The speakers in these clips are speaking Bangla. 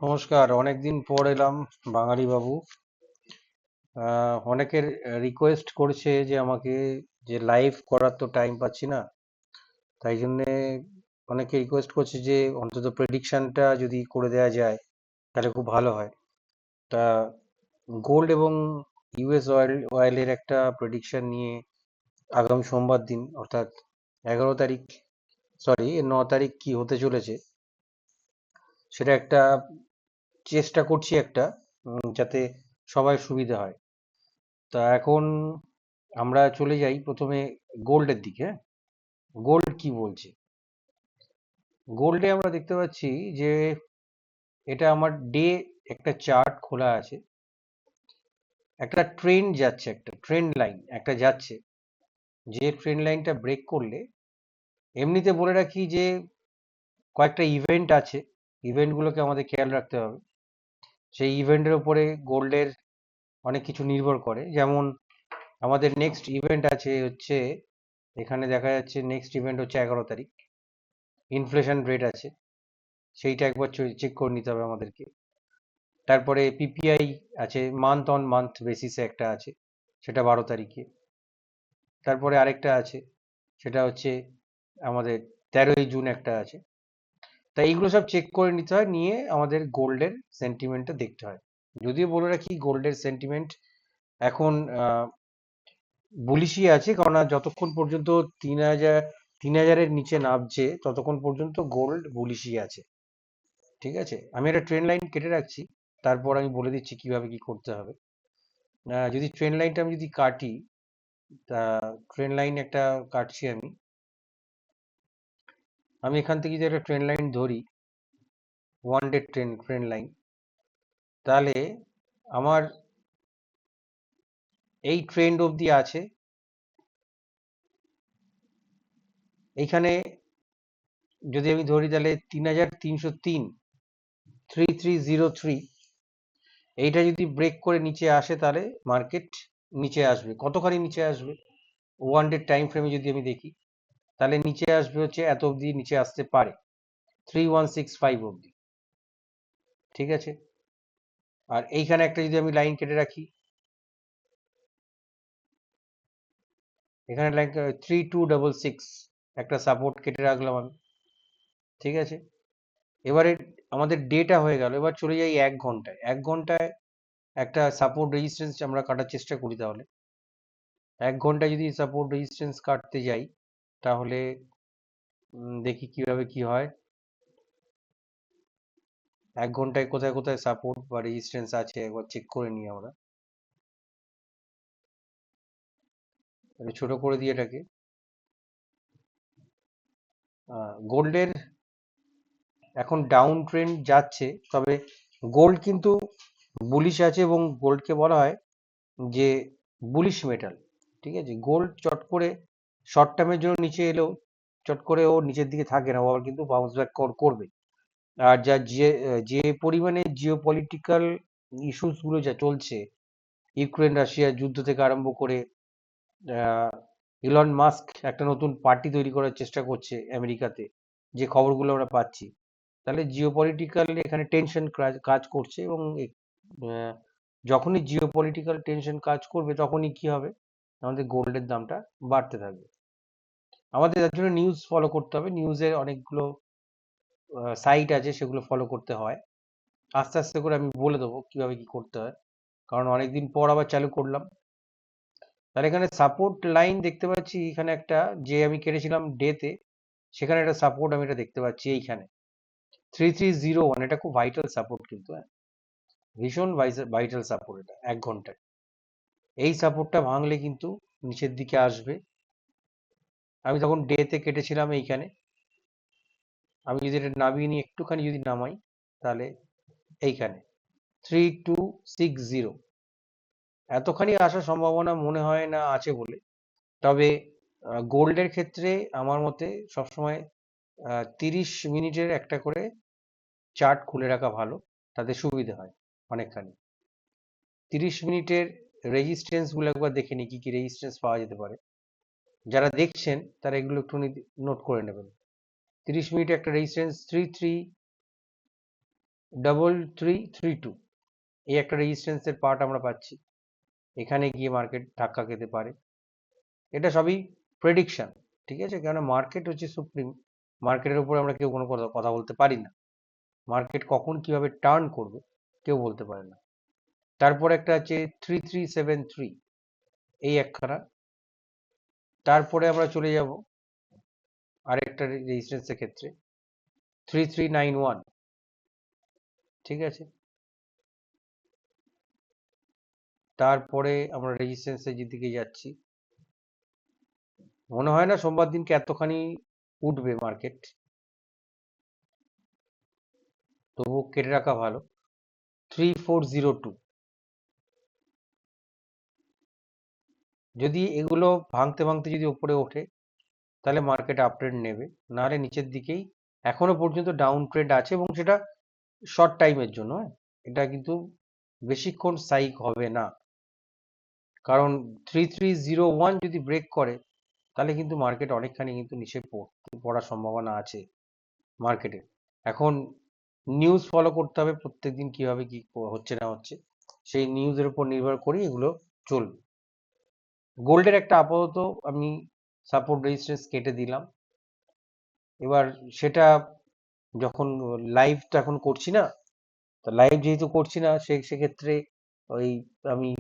নমস্কার, অনেকদিন পর এলাম বাঙালি বাবু। অনেকের রিকোয়েস্ট করছে যে আমাকে যে লাইভ করার তো টাইম পাচ্ছি না, তাই জন্যে অনেকে রিকোয়েস্ট করছে যে অন্তত প্রেডিকশনটা যদি করে দেওয়া যায় তাহলে খুব ভালো হয়। তা গোল্ড এবং ইউএস অয়েলের একটা প্রেডিকশন নিয়ে আগামী সোমবার দিন অর্থাৎ 11 তারিখ, সরি 9 তারিখ কি হতে চলেছে সেটা একটা চেষ্টা করছি একটা, যাতে সবাই সুবিধা হয়। তা এখন আমরা চলে যাই প্রথমে গোল্ডের দিকে। হ্যাঁ, গোল্ড কি বলছে? গোল্ডে আমরা দেখতে পাচ্ছি যে এটা আমার ডে একটা চার্ট খোলা আছে, একটা ট্রেন্ড যাচ্ছে, একটা ট্রেন্ড লাইন একটা যাচ্ছে, যে ট্রেন্ড লাইনটা ব্রেক করলে, এমনিতে বলে রাখি যে কয়েকটা ইভেন্ট আছে, ইভেন্টগুলোকে আমাদের খেয়াল রাখতে হবে। সেই ইভেন্টের উপরে গোল্ডের অনেক কিছু নির্ভর করে। যেমন আমাদের নেক্সট ইভেন্ট আছে হচ্ছে, এখানে দেখা যাচ্ছে নেক্সট ইভেন্ট হচ্ছে 11 তারিখ, ইনফ্লেশন রেট আছে, সেইটা একবার চেক করে নিতে হবে আমাদেরকে। তারপরে পিপিআই আছে, মান্থ অন মান্থ বেসিসে একটা আছে, সেটা 12 তারিখে। তারপরে আরেকটা আছে, সেটা হচ্ছে আমাদের 13ই জুন একটা আছে। তাই এইগুলো সব চেক করে নিতে হয়, নিয়ে আমাদের গোল্ডের সেন্টিমেন্টটা দেখতে হয়। যদিও বলে রাখি গোল্ডের সেন্টিমেন্ট এখন বুলিশই আছে, কারণ যতক্ষণ পর্যন্ত 3,000 নিচে নামছে ততক্ষণ পর্যন্ত গোল্ড বুলিশই আছে। ঠিক আছে, আমি একটা ট্রেন লাইন কেটে রাখছি, তারপর আমি বলে দিচ্ছি কিভাবে কি করতে হবে। যদি ট্রেন লাইনটা আমি যদি কাটি, তা ট্রেন লাইন একটা কাটছি আমি। আমি এখান থেকে যদি একটা ট্রেন লাইন ধরি, ওয়ান ডে ট্রেন লাইন, তাহলে আমার এই ট্রেন্ড অবধি আছে। এইখানে যদি আমি ধরি তাহলে 3,303, 3303, এইটা যদি ব্রেক করে নিচে আসে তাহলে মার্কেট নিচে আসবে। কতখানি নিচে আসবে? ওয়ান ডে টাইম ফ্রেমে যদি আমি দেখি, তাহলে নিচে আসবে হচ্ছে এত অবধি নিচে আসতে পারে, 3165 অবধি। ঠিক আছে, আর এইখানে একটা যদি আমি লাইন কেটে রাখি, এখানে লাইন 3266 একটা সাপোর্ট কেটে রাখলাম আমি। ঠিক আছে, এবারে আমাদের ডেটা হয়ে গেল, এবার চলে যাই 1 ঘন্টায়। 1 ঘন্টায় একটা সাপোর্ট রেজিস্ট্যান্স আমরা কাটার চেষ্টা করি। তাহলে 1 ঘন্টায় যদি সাপোর্ট রেজিস্ট্যান্স কাটতে যাই, তাহলে দেখি কিভাবে কি হয়। 1 ঘন্টায় কোথায় কোথায় সাপোর্ট বা রেজিস্ট্যান্স আছে একবার চেক করে নিই আমরা। ছোট করে দিয়ে এটাকে, গোল্ডের এখন ডাউন ট্রেন্ড যাচ্ছে, তবে গোল্ড কিন্তু বুলিশ আছে, এবং গোল্ডকে বলা হয় যে বুলিশ মেটাল। ঠিক আছে, গোল্ড চট করে শর্ট টার্মের জন্য নিচে এলেও চট করে ও নিচের দিকে থাকে না, ও আবার কিন্তু বাউন্স ব্যাক করবে। আর যা যে যে পরিমাণে জিও পলিটিক্যাল ইস্যুস গুলো যা চলছে, ইউক্রেন রাশিয়া যুদ্ধ থেকে আরম্ভ করে, ইলন মাস্ক একটা নতুন পার্টি তৈরি করার চেষ্টা করছে আমেরিকাতে, যে খবরগুলো আমরা পাচ্ছি, তাহলে জিও পলিটিক্যাল এখানে টেনশন কাজ করছে। এবং আহ, যখনই জিও পলিটিক্যাল টেনশন কাজ করবে তখনই কি হবে, আমাদের গোল্ডের দামটা বাড়তে থাকবে। আমাদের তার জন্য নিউজ ফলো করতে হবে, নিউজের অনেকগুলো সাইট আছে, সেগুলো ফলো করতে হয়। আস্তে আস্তে করে আমি বলে দেবো কিভাবে কি করতে হয়, কারণ অনেকদিন পর আবার চালু করলাম। তাহলে এখানে সাপোর্ট লাইন দেখতে পাচ্ছি, এখানে একটা যে আমি কেটেছিলাম ডেতে, সেখানে একটা সাপোর্ট আমি এটা দেখতে পাচ্ছি এইখানে 3301, এটা খুব ভাইটাল সাপোর্ট কিন্তু, হ্যাঁ, ভীষণ ভাইটাল সাপোর্ট এটা 1 ঘন্টায়। এই সাপোর্টটা ভাঙলে কিন্তু নিচের দিকে আসবে। আমি তখন ডেতে কেটেছিলাম এইখানে, আমি যদি এটা নামিয়ে নিয়ে একটুখানি যদি নামাই, তাহলে এইখানে 3260, এতখানি আসার সম্ভাবনা মনে হয় না আছে বলে। তবে গোল্ডের ক্ষেত্রে আমার মতে সবসময় 30 মিনিটের একটা করে চার্ট খুলে রাখা ভালো, তাতে সুবিধা হয় অনেকখানি। 30 মিনিটের রেজিস্ট্যান্স গুলো একবার দেখে নিই, কি কি রেজিস্ট্যান্স পাওয়া যেতে পারে। যারা দেখছেন তারা এগুলো একটু নোট করে নেবেন। 30 মিনিটে একটা রেজিস্ট্যান্স 3332 এই একটা রেজিস্ট্যান্সের পার্ট আমরা পাচ্ছি, এখানে গিয়ে মার্কেট ধাক্কা খেতে পারে। এটা সবই প্রেডিকশন, ঠিক আছে, কেননা মার্কেট হচ্ছে সুপ্রিম, মার্কেটের উপরে আমরা কেউ কোনো কথা বলতে পারি না। মার্কেট কখন কিভাবে টার্ন করবে কেউ বলতে পারে না। তারপর একটা আছে 3373 এই একখানা। তারপরে আমরা চলে যাব আরেকটা রেজিস্ট্যান্সের ক্ষেত্রে 3391, ঠিক আছে। তারপরে আমরা রেজিস্ট্যান্সের দিকে যাচ্ছি। মনে হয় না সোমবার দিনকে এতখানি উঠবে মার্কেট, তবু কেটে রাখা ভালো। 3402, যদি এগুলো ভাঙতে ভাঙতে যদি উপরে ওঠে তাহলে মার্কেট আপ ট্রেন্ড নেবে, নাহলে নিচের দিকেই এখনো পর্যন্ত ডাউন ট্রেন্ড আছে, এবং সেটা শর্ট টাইমের জন্য। এটা কিন্তু বেশিক্ষণ স্থায়ী হবে না, কারণ 3301 যদি ব্রেক করে তাহলে কিন্তু মার্কেট অনেকখানি কিন্তু নিচে পড়ার সম্ভাবনা আছে মার্কেটে। এখন নিউজ ফলো করতে হবে প্রত্যেকদিন, কিভাবে কি হচ্ছে না হচ্ছে, সেই নিউজের উপর নির্ভর করে এগুলো চলবে। গোল্ডের একটা আপাতত আমি সাপোর্ট রেজিস্ট্যান্স কেটে দিলাম। এবার সেটা যখন লাইভ তো এখন করছি না, তো লাইভ যেহেতু করছি না সেক্ষেত্রে ওই আমি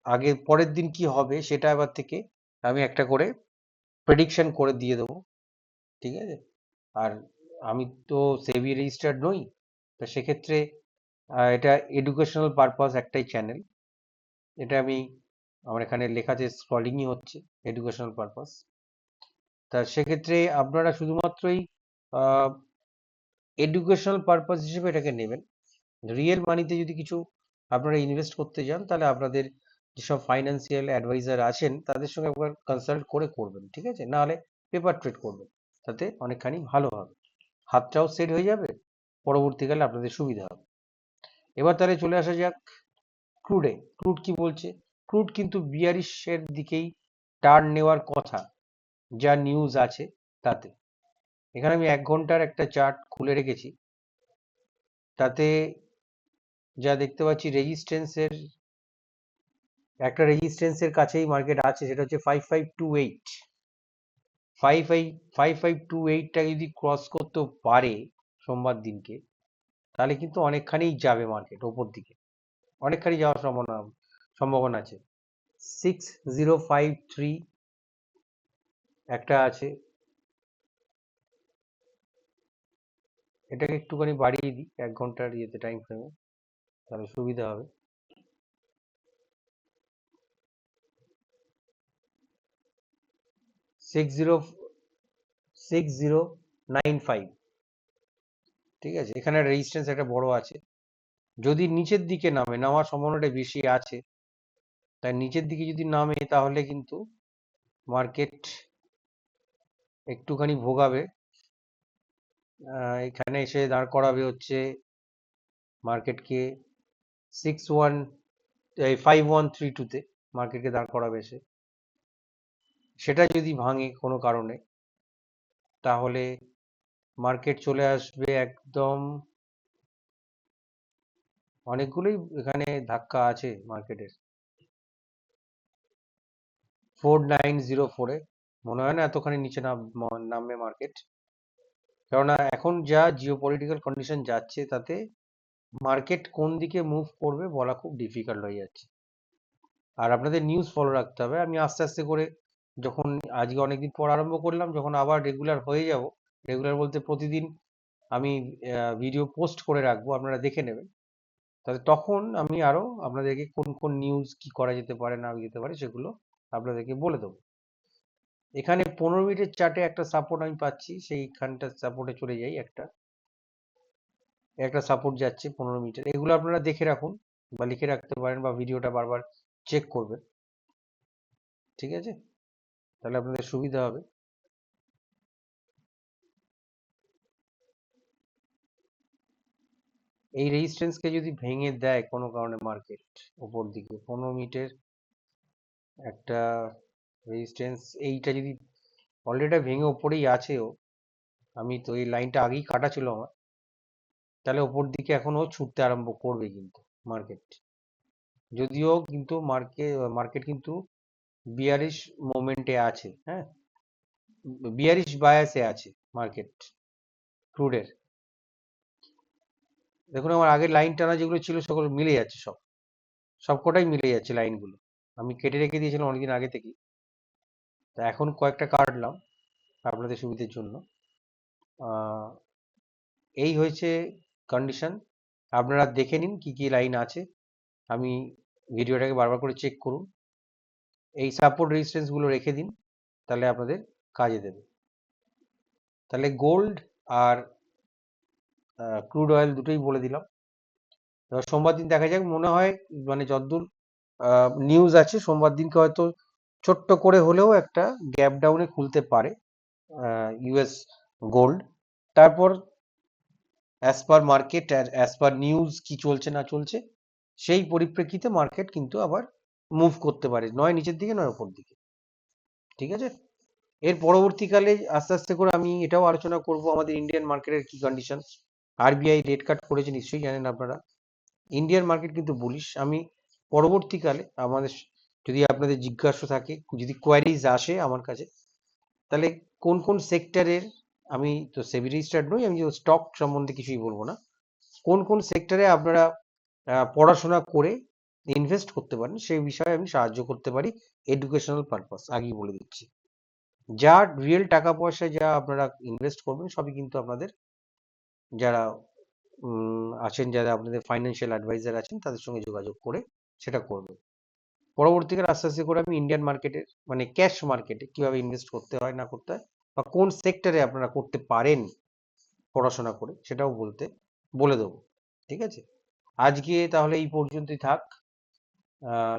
আগে পরের দিন কি হবে সেটা এবার থেকে আমি একটা করে প্রেডিকশন করে দিয়ে দেবো, ঠিক আছে। আর আমি তো সেবি রেজিস্টার্ড নই, তো সেক্ষেত্রে এটা এডুকেশনাল পারপাস একটাই চ্যানেল। এটা আমি আমার এখানে লেখাতে স্ক্রলিংই হচ্ছে এডুকেশনাল পারপাস। তা সেক্ষেত্রে আপনারা শুধুমাত্রই এডুকেশনাল পারপাস হিসেবে এটাকে নেবেন। রিয়েল মানিতে যদি কিছু আপনারা ইনভেস্ট করতে যান তাহলে আপনাদের যেসব ফাইন্যান্সিয়াল অ্যাডভাইজার আছেন তাদের সঙ্গে একবার কনসাল্ট করে করবেন, ঠিক আছে, নাহলে পেপার ট্রেড করবেন, তাতে অনেকখানি ভালো হবে, হাতটাও সেট হয়ে যাবে, পরবর্তীকালে আপনাদের সুবিধা হবে। এবার তাহলে চলে আসা যাক ক্রুডে। ক্রুড কি বলছে? ক্রুড কিন্তু বিয়ারিশের দিকেই টার্ন নেওয়ার কথা, যা নিউজ আছে তাতে। এখানে আমি 1 ঘন্টার একটা চার্ট খুলে রেখেছি, তাতে যা দেখতে পাচ্ছি একটা রেজিস্ট্যান্সের কাছেই মার্কেট আছে, সেটা হচ্ছে 5528। 5528টা যদি ক্রস করতে পারে সোমবার দিনকে, তাহলে কিন্তু অনেকখানি যাবে মার্কেট ওপর দিকে, অনেকখানি যাওয়ার সম্ভাবনা আছে। 6053 একটা আছে, এটাকে একটুখানি বাড়িয়ে দিই 1 ঘন্টার ইয়েতে টাইম ফ্রেমে, তাহলে সুবিধা হবে। 6095, ঠিক আছে, এখানে রেজিস্ট্যান্স একটা বড় আছে। যদি নিচের দিকে নামার সম্ভাবনাটা বেশি আছে, তাই নিচের দিকে যদি নামে তাহলে কিন্তু মার্কেট একটুখানি ভোগাবে। এখানে এসে দাঁড় করাবে হচ্ছে মার্কেটকে 5132-তে মার্কেটকে দাঁড় করাবে এসে। সেটা যদি ভাঙে কোনো কারণে, তাহলে মার্কেট চলে আসবে একদম, অনেকগুলোই এখানে ধাক্কা আছে মার্কেটের, 4904-এ। মনে হয় না এতখানি নিচে নামবে মার্কেট, কেননা এখন যা জিওপলিটিক্যাল কন্ডিশন যাচ্ছে তাতে মার্কেট কোন দিকে মুভ করবে বলা খুব ডিফিকাল্ট হয়ে যাচ্ছে। আর আপনাদের নিউজ ফলো রাখতে হবে। আমি আস্তে আস্তে করে, যখন আজকে অনেকদিন পর আরম্ভ করলাম, যখন আবার রেগুলার হয়ে যাব, রেগুলার বলতে প্রতিদিন আমি ভিডিও পোস্ট করে রাখবো, আপনারা দেখে নেবেন, তাহলে তখন আমি আরো আপনাদেরকে কোন কোন নিউজ কি করা যেতে পারে না যেতে পারে সেগুলো আপনাদেরকে বলে দেবো। এখানে 15 মিনিটের চার্টে একটা সাপোর্ট আমি পাচ্ছি, সেইখানটা সাপোর্টে চলে যাই। একটা সাপোর্ট যাচ্ছে 15 মিনিটের, এগুলো আপনারা দেখে রাখুন বা লিখে রাখতে পারেন বা ভিডিওটা বারবার চেক করবেন, ঠিক আছে, তাহলে আপনাদের সুবিধা হবে। এই রেজিস্ট্যান্সকে যদি ভেঙে দেয় কোনো কারণে মার্কেট উপর দিকে, 15 মিনিটের একটা রেজিস্ট্যান্স, এইটা যদি অলরেডি ভেঙে ওপরেই আছেও, আমি তো এই লাইনটা আগেই কাটা ছিল আমার, তাহলে ওপর দিকে এখনো ছুটতে আরম্ভ করবে কিন্তু মার্কেট, যদিও কিন্তু মার্কেট কিন্তু বিয়ারিশ মোমেন্টে আছে, হ্যাঁ, বিয়ারিশ বায়াসে আছে মার্কেট ক্রুডের। দেখুন আমার আগের লাইন টানা যেগুলো ছিল সেগুলো মিলে যাচ্ছে, সবকটাই মিলে যাচ্ছে লাইনগুলো, আমি কেটে রেখে দিয়েছিলাম অনেকদিন আগে থেকেই, তা এখন কয়েকটা কাটলাম আপনাদের সুবিধের জন্য। এই হয়েছে কন্ডিশন, আপনারা দেখে নিন কি কি লাইন আছে, আমি ভিডিওটাকে বারবার করে চেক করুন, এই সাপোর্ট রেজিস্ট্যান্স গুলো রেখে দিন, তাহলে আপনাদের কাজে দেবে। তাহলে গোল্ড আর ক্রুড অয়েল দুটোই বলে দিলাম। এবার সোমবার দিন দেখা যাক, মনে হয় মানে যতদূর নিউজ আছে সোমবার দিনকে হয়তো ছোট্ট করে হলেও একটা গ্যাপ ডাউনে খুলতে পারে ইউএস গোল্ড। তারপর as per market as per news কি চলছে না চলছে সেই পরিপ্রেক্ষিতে মার্কেট কিন্তু আবার মুভ করতে পারে, নয় নিচের দিকে নয় উপর দিকে, ঠিক আছে। এর পরবর্তীকালে আস্তে আস্তে করে আমি এটাও আলোচনা করব আমাদের ইন্ডিয়ান মার্কেটের কি কন্ডিশন। আরবিআই রেট কাট করেছে নিশ্চয়ই জানেন আপনারা, ইন্ডিয়ান মার্কেট কিন্তু বুলিশ। আমি পরবর্তীকালে আমাদের যদি আপনাদের জিজ্ঞাসা থাকে, যদি কোয়ারিজ আসে আমার কাছে, তাহলে কোন কোন সেক্টরের, আমি তো সেবি রেজিস্টার্ড নই, আমি স্টক সম্বন্ধে কিছুই বলবো না, কোন কোন সেক্টরে আপনারা পড়াশোনা করে ইনভেস্ট করতে পারেন সেই বিষয়ে আমি সাহায্য করতে পারি, এডুকেশনাল পারপাস আগেই বলে দিচ্ছি। যা রিয়েল টাকা পয়সা যা আপনারা ইনভেস্ট করবেন সবই কিন্তু আপনাদের যারা আছেন, যারা আপনাদের ফাইন্যান্সিয়াল অ্যাডভাইজার আছেন তাদের সঙ্গে যোগাযোগ করে সেটা করবেন। পরবর্তীকালে আস্তে আস্তে করে আমি ইন্ডিয়ান মার্কেটের মানে ক্যাশ মার্কেটে কিভাবে ইনভেস্ট করতে হয় না করতে হয় বা কোন সেক্টরে আপনারা করতে পারেন পড়াশোনা করে সেটাও বলে দেবো, ঠিক আছে। আজকে তাহলে এই পর্যন্তই থাক,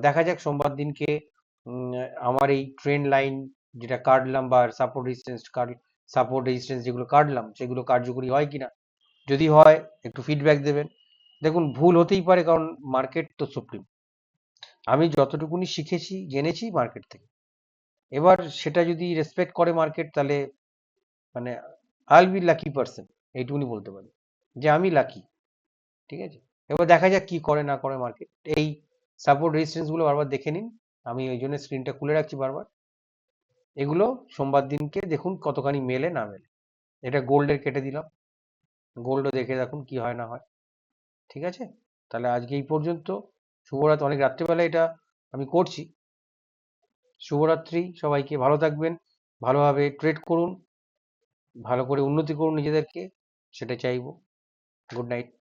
দেখা যাক সোমবার দিনকে আমার এই ট্রেন্ড লাইন যেটা কাটলাম বা সাপোর্ট রেজিস্ট্যান্স যেগুলো কাটলাম সেগুলো কার্যকরী হয় কিনা, যদি হয় একটু ফিডব্যাক দেবেন। দেখুন ভুল হতেই পারে, কারণ মার্কেট তো সুপ্রিম, আমি যতটুকুনি শিখেছি জেনেছি মার্কেট থেকে, এবার সেটা যদি রেসপেক্ট করে মার্কেট তাহলে মানে I will be lucky person, এইটুকুনি বলতে পারি যে আমি লাকি, ঠিক আছে। এবার দেখা যাক কি করে না করে মার্কেট। এই সাপোর্ট রেজিস্ট্যান্স গুলো বারবার দেখে নিন, আমি ওই জন্য স্ক্রিনটা খুলে রাখছি বারবার, এগুলো সোমবার দিনকে দেখুন কতখানি মেলে না মেলে। এটা গোল্ডের কেটে দিলাম, গোল্ডও দেখে দেখুন কি হয় না হয়, ঠিক আছে। তাহলে আজকে এই পর্যন্ত, শুভরাত্রি, অনেক রাত্রিবেলা এটা আমি করছি। শুভরাত্রি সবাইকে, ভালো থাকবেন, ভালোভাবে ট্রেড করুন, ভালো করে উন্নতি করুন নিজেদেরকে, সেটা চাইবো। Good night.